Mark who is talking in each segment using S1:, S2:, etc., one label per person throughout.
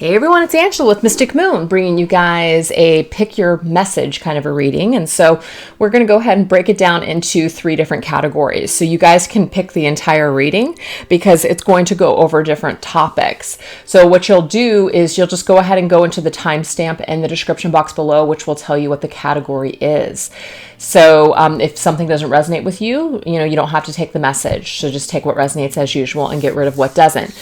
S1: Hey everyone, it's Angela with Mystic Moon, bringing you guys a pick your message kind of a reading. And so we're going to go ahead and break it down into 3 different categories. So you guys can pick the entire reading because it's going to go over different topics. So what you'll do is you'll just go ahead and go into the timestamp in the description box below, which will tell you what the category is. So if something doesn't resonate with you, you don't have to take the message. So just take what resonates as usual and get rid of what doesn't.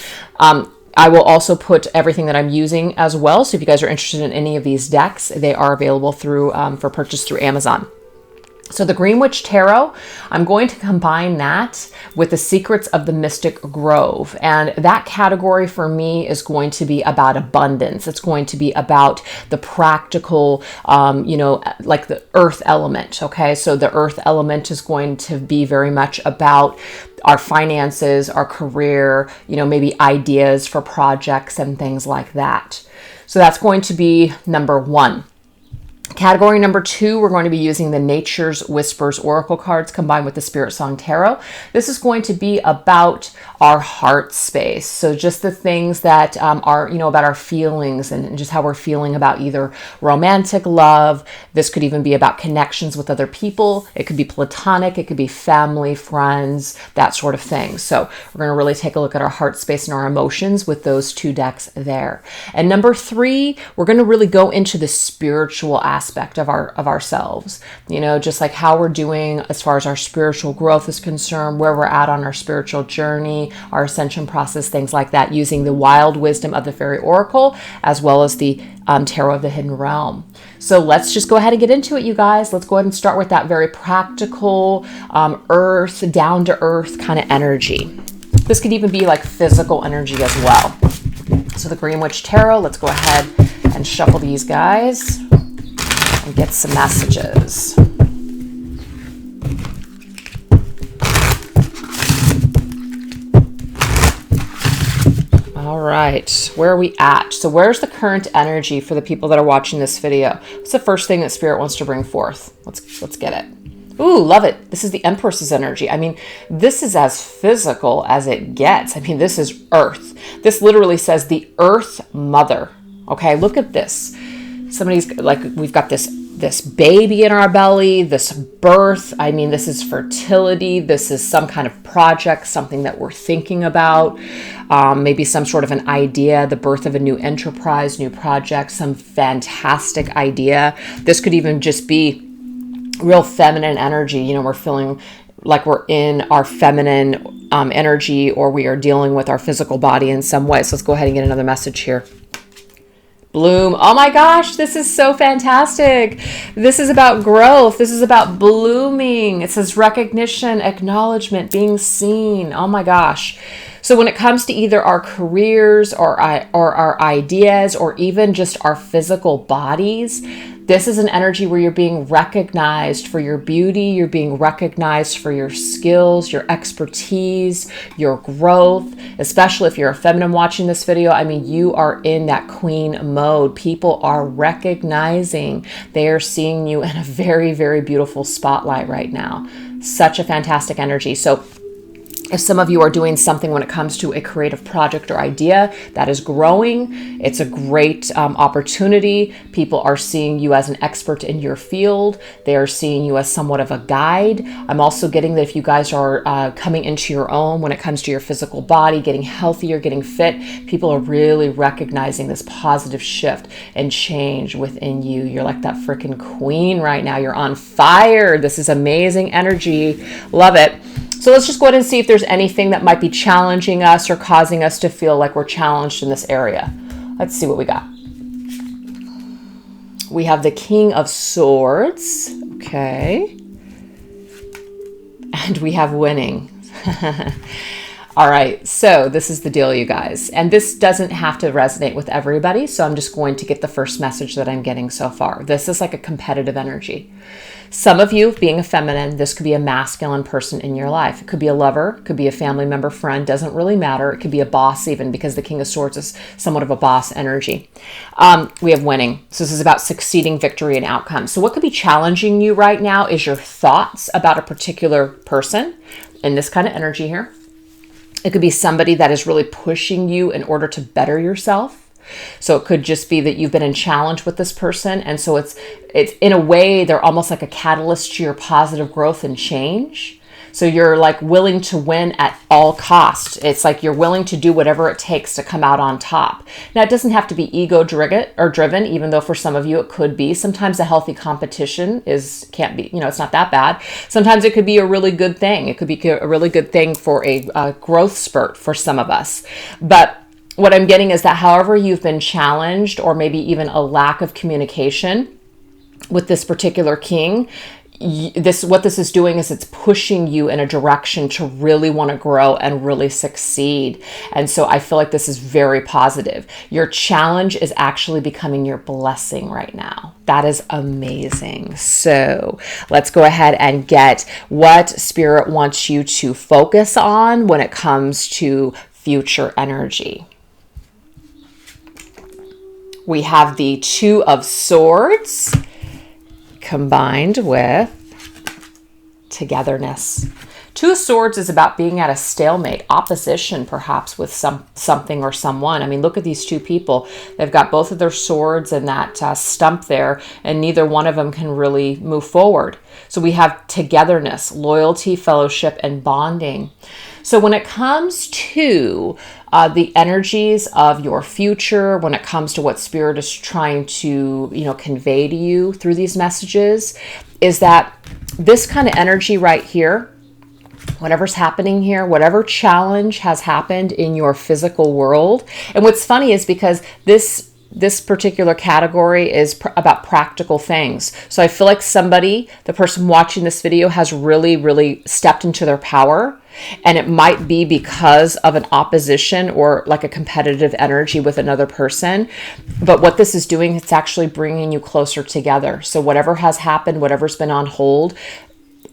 S1: I will also put everything that I'm using as well. So if you guys are interested in any of these decks, they are available through for purchase through Amazon. So the Green Witch Tarot, I'm going to combine that with the Secrets of the Mystic Grove. And that category for me is going to be about abundance. It's going to be about the practical, like the earth element. Okay. So the earth element is going to be very much about our finances, our career, maybe ideas for projects and things like that. So that's going to be number 1. Category number 2, we're going to be using the Nature's Whispers Oracle cards combined with the Spirit Song Tarot. This is going to be about our heart space. So just the things that are, about our feelings and just how we're feeling about either romantic love. This could even be about connections with other people. It could be platonic. It could be family, friends, that sort of thing. So we're going to really take a look at our heart space and our emotions with those 2 decks there. And number 3, we're going to really go into the spiritual aspect of ourselves, just like how we're doing as far as our spiritual growth is concerned, where we're at on our spiritual journey, our ascension process, things like that, using the wild wisdom of the Fairy Oracle, as well as the Tarot of the Hidden Realm. So let's just go ahead and get into it, you guys. Let's go ahead and start with that very practical, earth, down to earth kind of energy. This could even be like physical energy as well. So the Green Witch Tarot, let's go ahead and shuffle these guys and get some messages. All right, where are we at? So where's the current energy for the people that are watching this video? What's the first thing that Spirit wants to bring forth? Let's get it. Ooh, love it. This is the Empress's energy. I mean, this is as physical as it gets. I mean, this is Earth. This literally says the Earth Mother. Okay, look at this. Somebody's like, we've got this baby in our belly, this birth. I mean, this is fertility. This is some kind of project, something that we're thinking about. Maybe some sort of an idea, the birth of a new enterprise, new project, some fantastic idea. This could even just be real feminine energy. We're feeling like we're in our feminine energy, or we are dealing with our physical body in some way. So let's go ahead and get another message here. Bloom. Oh my gosh, this is so fantastic. This is about growth. This is about blooming. It says recognition, acknowledgement, being seen. Oh my gosh. So when it comes to either our careers or our ideas or even just our physical bodies, this is an energy where you're being recognized for your beauty. You're being recognized for your skills, your expertise, your growth, especially if you're a feminine watching this video. I mean, you are in that queen mode. People are recognizing. They are seeing you in a very, very beautiful spotlight right now. Such a fantastic energy. So if some of you are doing something when it comes to a creative project or idea that is growing, it's a great opportunity. People are seeing you as an expert in your field. They are seeing you as somewhat of a guide. I'm also getting that if you guys are coming into your own when it comes to your physical body, getting healthier, getting fit, people are really recognizing this positive shift and change within you. You're like that freaking queen right now. You're on fire. This is amazing energy. Love it. So let's just go ahead and see if there's anything that might be challenging us or causing us to feel like we're challenged in this area. Let's see what we got. We have the King of Swords. Okay. And we have winning. All right, so this is the deal, you guys. And this doesn't have to resonate with everybody, so I'm just going to get the first message that I'm getting so far. This is like a competitive energy. Some of you, being a feminine, this could be a masculine person in your life. It could be a lover, it could be a family member, friend, doesn't really matter. It could be a boss even, because the King of Swords is somewhat of a boss energy. We have winning. So this is about succeeding, victory, and outcome. So what could be challenging you right now is your thoughts about a particular person in this kind of energy here. It could be somebody that is really pushing you in order to better yourself. So it could just be that you've been in challenge with this person. And so it's in a way, they're almost like a catalyst to your positive growth and change. So you're like willing to win at all costs. It's like you're willing to do whatever it takes to come out on top. Now, it doesn't have to be ego driven, even though for some of you it could be. Sometimes a healthy competition can't be, it's not that bad. Sometimes it could be a really good thing. It could be a really good thing for a growth spurt for some of us. But what I'm getting is that however you've been challenged, or maybe even a lack of communication with this particular king, what this is doing is it's pushing you in a direction to really want to grow and really succeed. And so I feel like this is very positive. Your challenge is actually becoming your blessing right now. That is amazing. So let's go ahead and get what Spirit wants you to focus on when it comes to future energy. We have the Two of Swords combined with togetherness. Two of Swords is about being at a stalemate, opposition perhaps with something or someone. I mean, look at these two people. They've got both of their swords and that stump there, and neither one of them can really move forward. So we have togetherness, loyalty, fellowship, and bonding. So when it comes to the energies of your future, when it comes to what Spirit is trying to, convey to you through these messages, is that this kind of energy right here, whatever's happening here, whatever challenge has happened in your physical world. And what's funny is because this particular category is about practical things. So I feel like the person watching this video has really, really stepped into their power. And it might be because of an opposition or like a competitive energy with another person. But what this is doing, it's actually bringing you closer together. So whatever has happened, whatever's been on hold,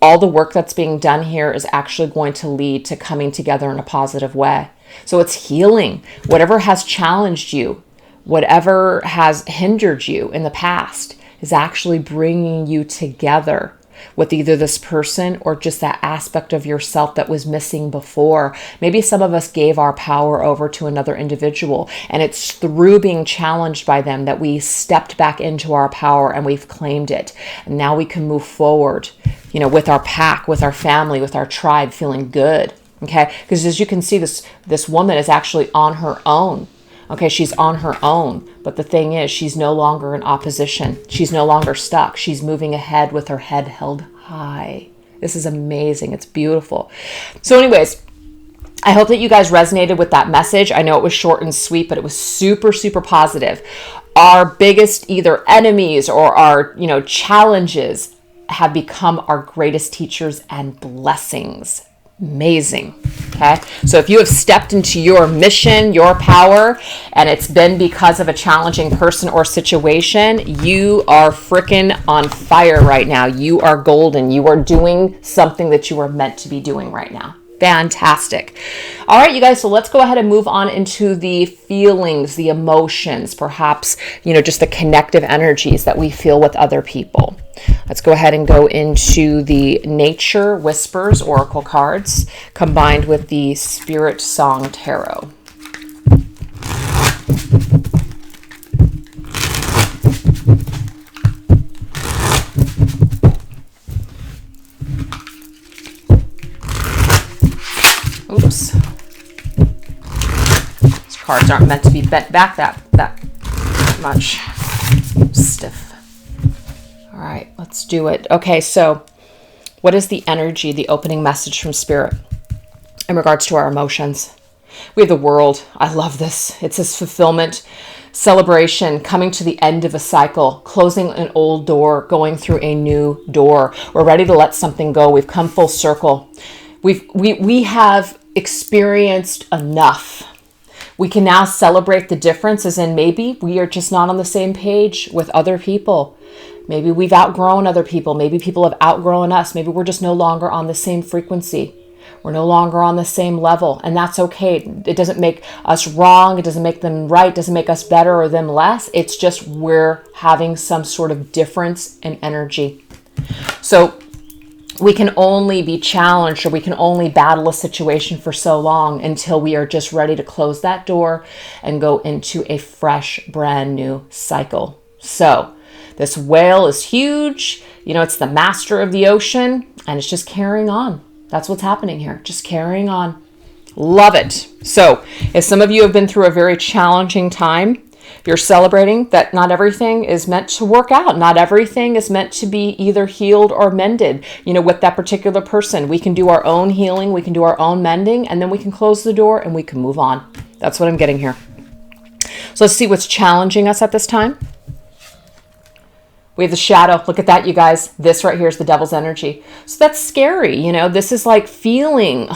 S1: all the work that's being done here is actually going to lead to coming together in a positive way. So it's healing. Whatever has challenged you, whatever has hindered you in the past is actually bringing you together with either this person or just that aspect of yourself that was missing before. Maybe some of us gave our power over to another individual, and it's through being challenged by them that we stepped back into our power and we've claimed it. And now we can move forward, with our pack, with our family, with our tribe, feeling good. Okay? Because as you can see, this woman is actually on her own. Okay, she's on her own, but the thing is, she's no longer in opposition. She's no longer stuck. She's moving ahead with her head held high. This is amazing. It's beautiful. So anyways, I hope that you guys resonated with that message. I know it was short and sweet, but it was super, super positive. Our biggest either enemies or our, challenges have become our greatest teachers and blessings. Amazing. Okay. So if you have stepped into your mission, your power, and it's been because of a challenging person or situation, you are freaking on fire right now. You are golden. You are doing something that you are meant to be doing right now. Fantastic. All right, you guys, so let's go ahead and move on into the feelings, the emotions, perhaps, just the connective energies that we feel with other people. Let's go ahead and go into the Nature Whispers Oracle cards combined with the Spirit Song Tarot. Oops. These cards aren't meant to be bent back that much. Stiff. All right, let's do it. Okay, so what is the energy, the opening message from Spirit in regards to our emotions? We have the World. I love this. It says fulfillment, celebration, coming to the end of a cycle, closing an old door, going through a new door. We're ready to let something go. We've come full circle. We have experienced enough. We can now celebrate the differences, and maybe we are just not on the same page with other people. Maybe we've outgrown other people. Maybe people have outgrown us. Maybe we're just no longer on the same frequency. We're no longer on the same level, and that's okay. It doesn't make us wrong. It doesn't make them right. It doesn't make us better or them less. It's just we're having some sort of difference in energy. So we can only be challenged, or we can only battle a situation for so long until we are just ready to close that door and go into a fresh, brand new cycle. So this whale is huge. You know, it's the master of the ocean, and it's just carrying on. That's what's happening here. Just carrying on. Love it. So if some of you have been through a very challenging time, you're celebrating that not everything is meant to work out. Not everything is meant to be either healed or mended. You know, with that particular person, we can do our own healing, we can do our own mending, and then we can close the door and we can move on. That's what I'm getting here. So let's see what's challenging us at this time. We have the shadow. Look at that, you guys. This right here is the devil's energy. So that's scary. You know, this is like feeling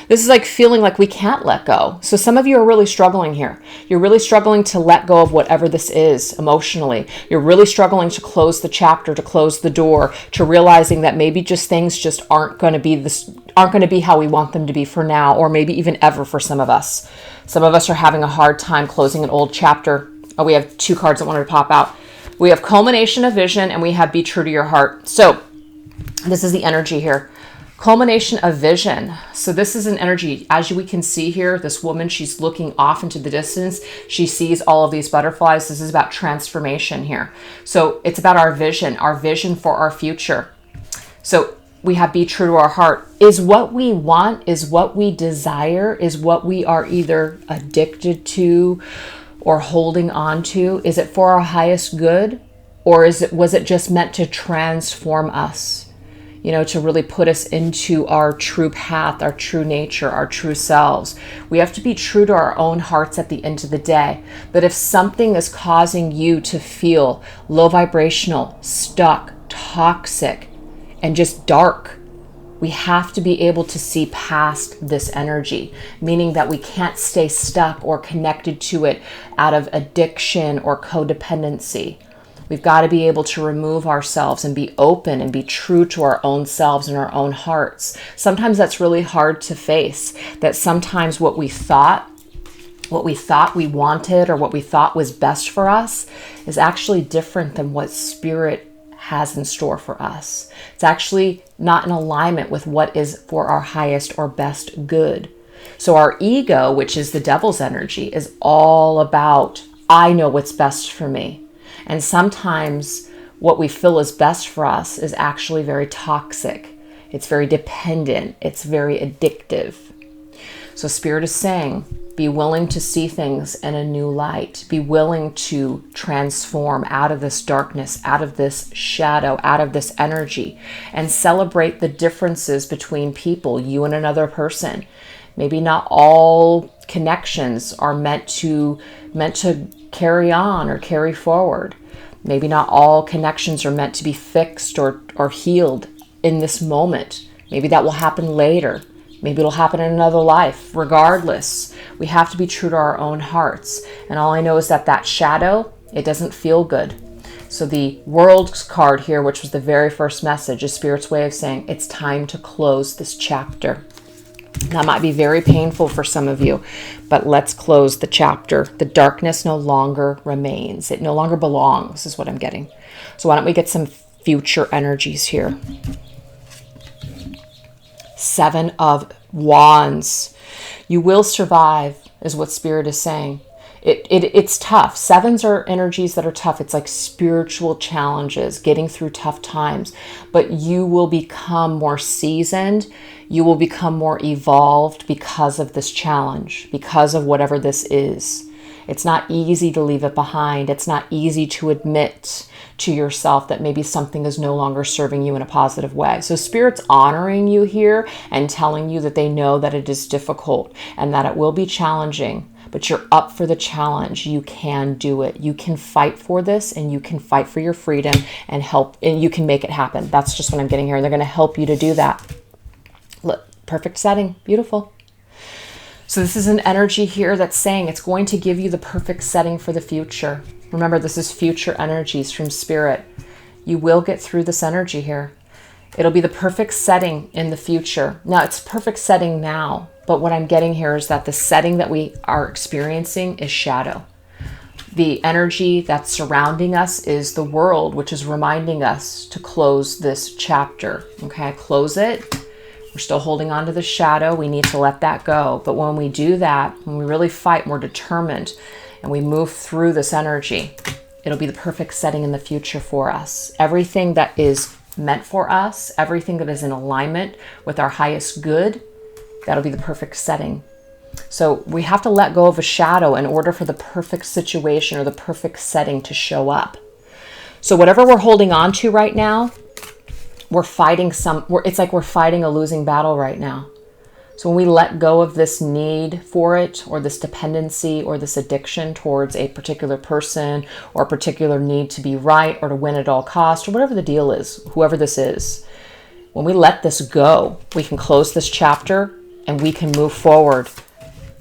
S1: like we can't let go. So some of you are really struggling here. You're really struggling to let go of whatever this is emotionally. You're really struggling to close the chapter, to close the door, to realizing that maybe just things just aren't going to be how we want them to be for now, or maybe even ever for some of us. Some of us are having a hard time closing an old chapter. Oh, we have two cards that wanted to pop out. We have culmination of vision, and we have be true to your heart. So this is the energy here. Culmination of vision. So this is an energy, as we can see here, this woman, she's looking off into the distance. She sees all of these butterflies. This is about transformation here. So it's about our vision for our future. So we have be true to our heart. Is what we want, is what we desire, is what we are either addicted to or holding on to, is it for our highest good, or was it just meant to transform us, you know, to really put us into our true path, our true nature, our true selves? We have to be true to our own hearts at the end of the day. But if something is causing you to feel low vibrational, stuck, toxic, and just dark, we have to be able to see past this energy, meaning that we can't stay stuck or connected to it out of addiction or codependency. We've got to be able to remove ourselves and be open and be true to our own selves and our own hearts. Sometimes that's really hard to face, that sometimes what we thought we wanted or what we thought was best for us is actually different than what spirit has in store for us. It's actually not in alignment with what is for our highest or best good. So our ego, which is the devil's energy, is all about, I know what's best for me. And sometimes what we feel is best for us is actually very toxic. It's very dependent. It's very addictive. So Spirit is saying, be willing to see things in a new light. Be willing to transform out of this darkness, out of this shadow, out of this energy, and celebrate the differences between people, you and another person. Maybe not all connections are meant to carry on or carry forward. Maybe not all connections are meant to be fixed or healed in this moment. Maybe that will happen later. Maybe it'll happen in another life. Regardless, we have to be true to our own hearts. And all I know is that shadow, it doesn't feel good. So the World's card here, which was the very first message, is Spirit's way of saying it's time to close this chapter. That might be very painful for some of you, but let's close the chapter. The darkness no longer remains. It no longer belongs, is what I'm getting. So why don't we get some future energies here? Seven of Wands. You will survive, is what Spirit is saying. It's tough. Sevens are energies that are tough. It's like spiritual challenges, getting through tough times. But you will become more seasoned. You will become more evolved because of this challenge, because of whatever this is. It's not easy to leave it behind. It's not easy to admit to yourself that maybe something is no longer serving you in a positive way. So Spirit's honoring you here and telling you that they know that it is difficult and that it will be challenging, but you're up for the challenge. You can do it. You can fight for this, and you can fight for your freedom and help, and you can make it happen. That's just what I'm getting here. And they're going to help you to do that. Look, perfect setting. Beautiful. So this is an energy here that's saying it's going to give you the perfect setting for the future. Remember, this is future energies from Spirit. You will get through this energy here. It'll be the perfect setting in the future. Now, it's perfect setting now, but what I'm getting here is that the setting that we are experiencing is shadow. The energy that's surrounding us is the world, which is reminding us to close this chapter. Okay, close it. We're still holding on to the shadow. We need to let that go. But when we do that, when we really fight, we're determined, and we move through this energy, it'll be the perfect setting in the future for us. Everything that is meant for us, everything that is in alignment with our highest good, that'll be the perfect setting. So we have to let go of a shadow in order for the perfect situation or the perfect setting to show up. So whatever we're holding on to right now, we're fighting it's like we're fighting a losing battle right now. So when we let go of this need for it, or this dependency, or this addiction towards a particular person, or a particular need to be right, or to win at all costs, or whatever the deal is, whoever this is, when we let this go, we can close this chapter and we can move forward,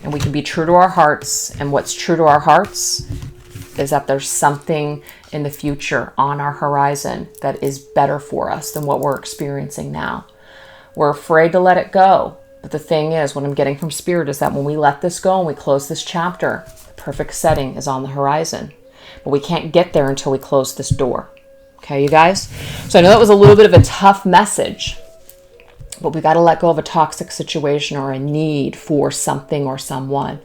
S1: and we can be true to our hearts. And what's true to our hearts is that there's something in the future on our horizon that is better for us than what we're experiencing now. We're afraid to let it go. But the thing is, what I'm getting from Spirit is that when we let this go and we close this chapter, the perfect setting is on the horizon. But we can't get there until we close this door. Okay, you guys? So I know that was a little bit of a tough message, but we got to let go of a toxic situation or a need for something or someone,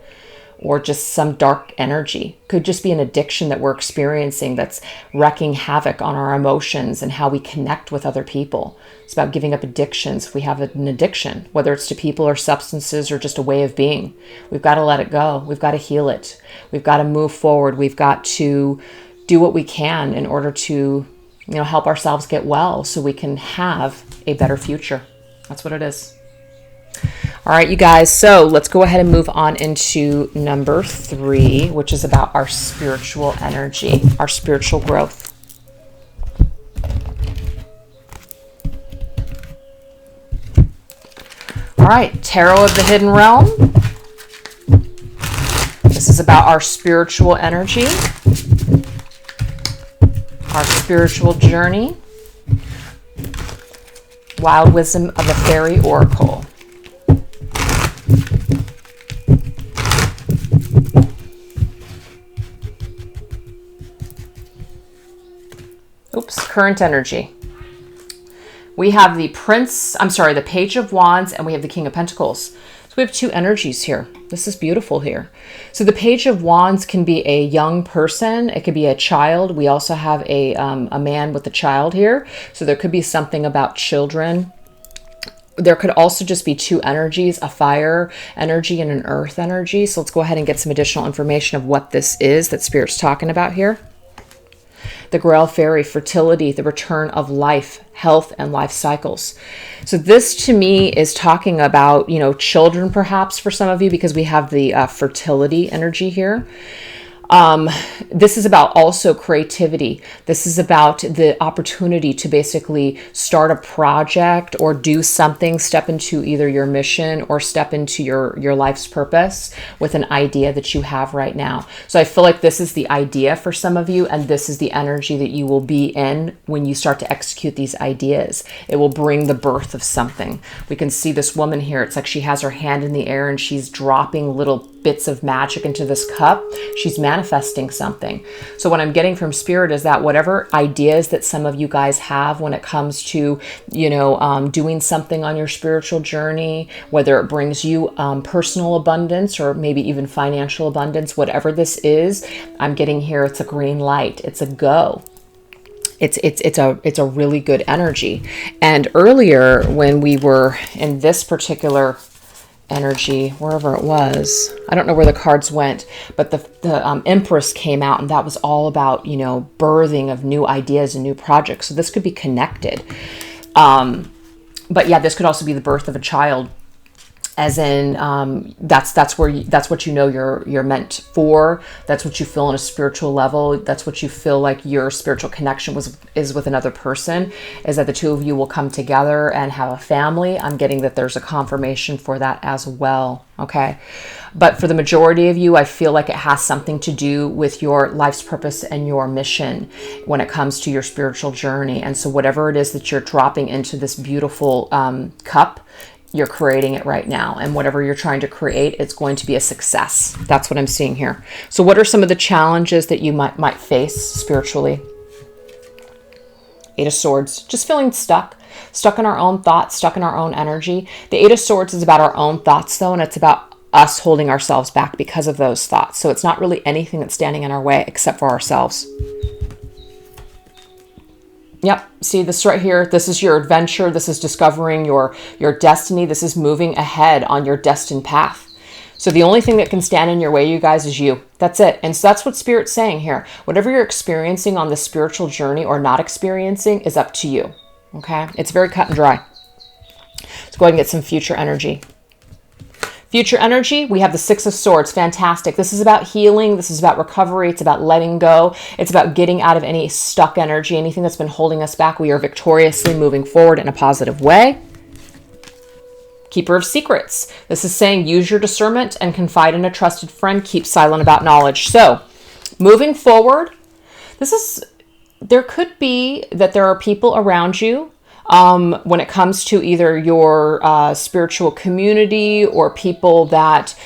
S1: or just some dark energy. Could just be an addiction that we're experiencing that's wreaking havoc on our emotions and how we connect with other people. It's about giving up addictions. If we have an addiction, whether it's to people or substances or just a way of being, we've got to let it go. We've got to heal it. We've got to move forward. We've got to do what we can in order to, help ourselves get well so we can have a better future. That's what it is. All right, you guys, so let's go ahead and move on into number 3, which is about our spiritual energy, our spiritual growth. All right, Tarot of the Hidden Realm. This is about our spiritual energy, our spiritual journey. Wild Wisdom of the Fairy Oracle. Current energy. We have the Page of Wands, and we have the King of Pentacles. So we have 2 energies here. This is beautiful here. So the Page of Wands can be a young person. It could be a child. We also have a man with a child here. So there could be something about children. There could also just be 2 energies, a fire energy and an earth energy. So let's go ahead and get some additional information of what this is that Spirit's talking about here. The Grail Fairy, fertility, the return of life, health, and life cycles. So this to me is talking about, children perhaps for some of you, because we have the fertility energy here. This is about also creativity. This is about the opportunity to basically start a project or do something, step into either your mission or step into your life's purpose with an idea that you have right now. So I feel like this is the idea for some of you, and this is the energy that you will be in when you start to execute these ideas. It will bring the birth of something. We can see this woman here. It's like she has her hand in the air and she's dropping little bits of magic into this cup. She's manifesting something. So what I'm getting from Spirit is that whatever ideas that some of you guys have when it comes to, doing something on your spiritual journey, whether it brings you personal abundance or maybe even financial abundance, whatever this is, I'm getting here, it's a green light. It's a go. It's a really good energy. And earlier when we were in this particular energy, wherever it was, I don't know where the cards went, but the Empress came out, and that was all about, birthing of new ideas and new projects. So this could be connected. But yeah, this could also be the birth of a child, as in that's what you're meant for. That's what you feel on a spiritual level. That's what you feel like your spiritual connection is with another person, is that the 2 of you will come together and have a family. I'm getting that there's a confirmation for that as well. Okay. But for the majority of you, I feel like it has something to do with your life's purpose and your mission when it comes to your spiritual journey. And so whatever it is that you're dropping into this beautiful cup, you're creating it right now. And whatever you're trying to create, it's going to be a success. That's what I'm seeing here. So what are some of the challenges that you might face spiritually? Eight of Swords, just feeling stuck in our own thoughts, stuck in our own energy. The Eight of Swords is about our own thoughts though, and it's about us holding ourselves back because of those thoughts. So it's not really anything that's standing in our way except for ourselves. Yep. See this right here. This is your adventure. This is discovering your destiny. This is moving ahead on your destined path. So the only thing that can stand in your way, you guys, is you. That's it. And so that's what Spirit's saying here. Whatever you're experiencing on this spiritual journey or not experiencing is up to you. Okay. It's very cut and dry. Let's go ahead and get some future energy. Future energy, we have the Six of Swords. Fantastic. This is about healing. This is about recovery. It's about letting go. It's about getting out of any stuck energy, anything that's been holding us back. We are victoriously moving forward in a positive way. Keeper of Secrets. This is saying use your discernment and confide in a trusted friend. Keep silent about knowledge. So moving forward, there could be that there are people around you when it comes to either your spiritual community or people that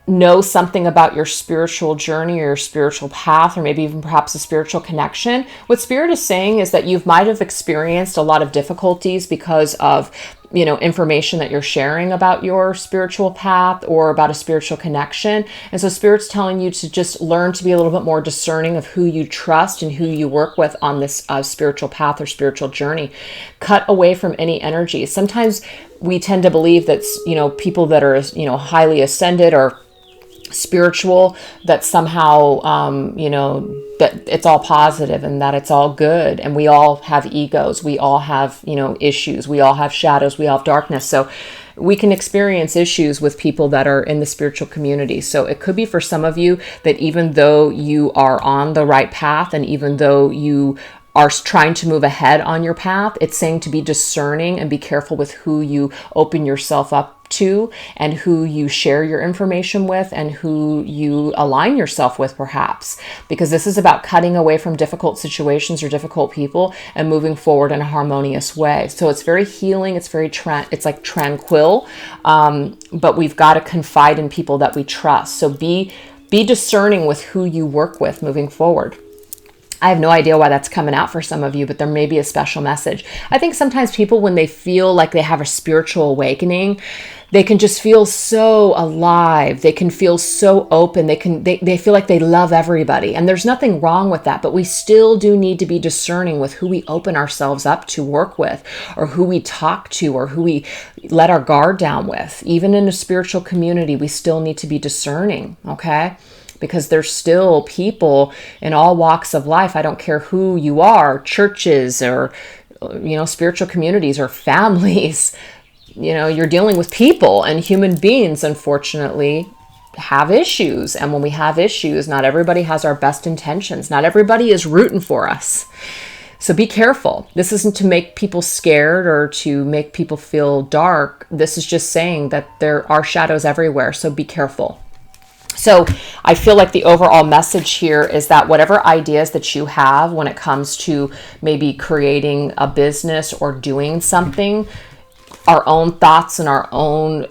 S1: know something about your spiritual journey or your spiritual path, or maybe even perhaps a spiritual connection. What Spirit is saying is that you might have experienced a lot of difficulties because of, information that you're sharing about your spiritual path or about a spiritual connection. And so Spirit's telling you to just learn to be a little bit more discerning of who you trust and who you work with on this spiritual path or spiritual journey. Cut away from any energy. Sometimes we tend to believe that, people that are, highly ascended or spiritual, that somehow, that it's all positive and that it's all good. And we all have egos. We all have, issues. We all have shadows. We all have darkness. So we can experience issues with people that are in the spiritual community. So it could be for some of you that even though you are on the right path and even though you are trying to move ahead on your path, it's saying to be discerning and be careful with who you open yourself up to and who you share your information with and who you align yourself with, perhaps, because this is about cutting away from difficult situations or difficult people and moving forward in a harmonious way. So it's very healing. It's very it's like tranquil, but we've got to confide in people that we trust. So be discerning with who you work with moving forward. I have no idea why that's coming out for some of you, but there may be a special message. I think sometimes people, when they feel like they have a spiritual awakening, they can just feel so alive. They can feel so open. They feel like they love everybody. And there's nothing wrong with that, but we still do need to be discerning with who we open ourselves up to work with, or who we talk to, or who we let our guard down with. Even in a spiritual community, we still need to be discerning, okay? Because there's still people in all walks of life. I don't care who you are, churches or, spiritual communities or families. You're dealing with people, and human beings, unfortunately, have issues. And when we have issues, not everybody has our best intentions. Not everybody is rooting for us. So be careful. This isn't to make people scared or to make people feel dark. This is just saying that there are shadows everywhere. So be careful. So I feel like the overall message here is that whatever ideas that you have when it comes to maybe creating a business or doing something, our own thoughts and our own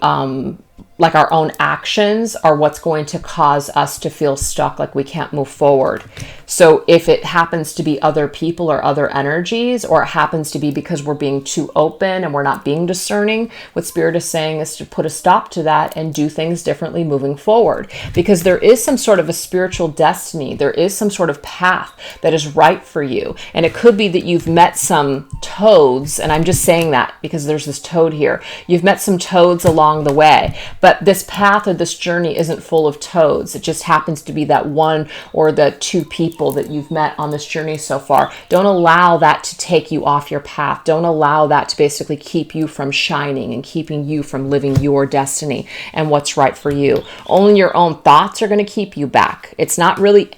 S1: our own actions are what's going to cause us to feel stuck, like we can't move forward. So if it happens to be other people or other energies, or it happens to be because we're being too open and we're not being discerning, what Spirit is saying is to put a stop to that and do things differently moving forward. Because there is some sort of a spiritual destiny. There is some sort of path that is right for you. And it could be that you've met some toads, and I'm just saying that because there's this toad here. You've met some toads along the way, but this path or this journey isn't full of toads. It just happens to be that one or the two people that you've met on this journey so far. Don't allow that to take you off your path. Don't allow that to basically keep you from shining and keeping you from living your destiny and what's right for you. Only your own thoughts are going to keep you back. It's not really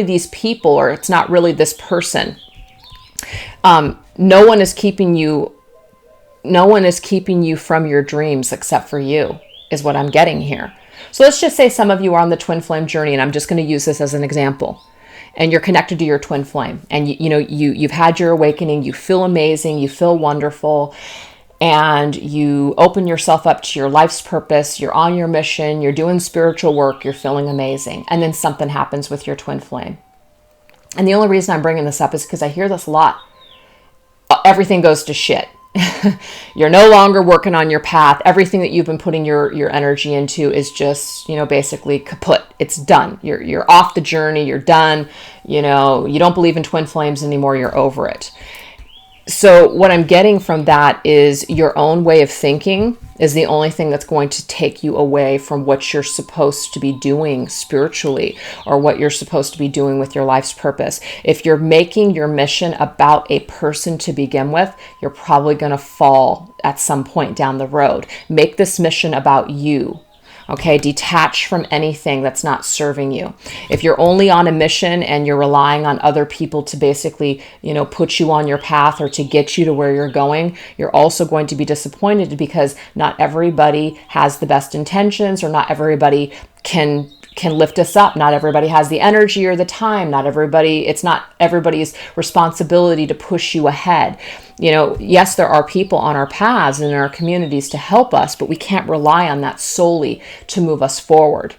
S1: these people, or it's not really this person. No one is keeping you from your dreams except for you, is what I'm getting here. So let's just say some of you are on the twin flame journey, and I'm just going to use this as an example. And you're connected to your twin flame, and you've had your awakening. You feel amazing. You feel wonderful. and you open yourself up to your life's purpose, you're on your mission, you're doing spiritual work, you're feeling amazing, and then something happens with your twin flame. And the only reason I'm bringing this up is because I hear this a lot. Everything goes to shit. You're no longer working on your path. Everything that you've been putting your energy into is just, basically kaput. It's done. You're off the journey. You're done. You don't believe in twin flames anymore. You're over it. So what I'm getting from that is your own way of thinking is the only thing that's going to take you away from what you're supposed to be doing spiritually, or what you're supposed to be doing with your life's purpose. If you're making your mission about a person to begin with, you're probably going to fall at some point down the road. Make this mission about you. Okay, detach from anything that's not serving you. If you're only on a mission and you're relying on other people to basically, put you on your path or to get you to where you're going, you're also going to be disappointed, because not everybody has the best intentions, or not everybody can lift us up. Not everybody has the energy or the time. It's not everybody's responsibility to push you ahead. Yes, there are people on our paths and in our communities to help us, but we can't rely on that solely to move us forward.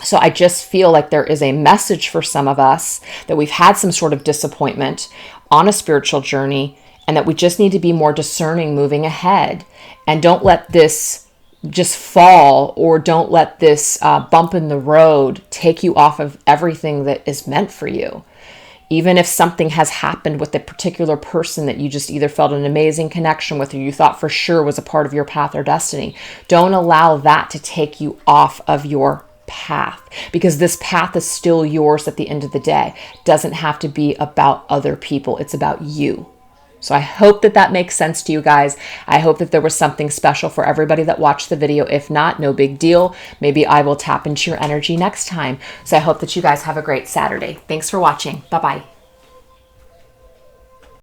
S1: So I just feel like there is a message for some of us that we've had some sort of disappointment on a spiritual journey, and that we just need to be more discerning moving ahead. And don't let this just fall, or don't let this bump in the road take you off of everything that is meant for you. Even if something has happened with a particular person that you just either felt an amazing connection with, or you thought for sure was a part of your path or destiny, don't allow that to take you off of your path, because this path is still yours at the end of the day. It doesn't have to be about other people. It's about you. So I hope that makes sense to you guys. I hope that there was something special for everybody that watched the video. If not, no big deal. Maybe I will tap into your energy next time. So I hope that you guys have a great Saturday. Thanks for watching. Bye-bye.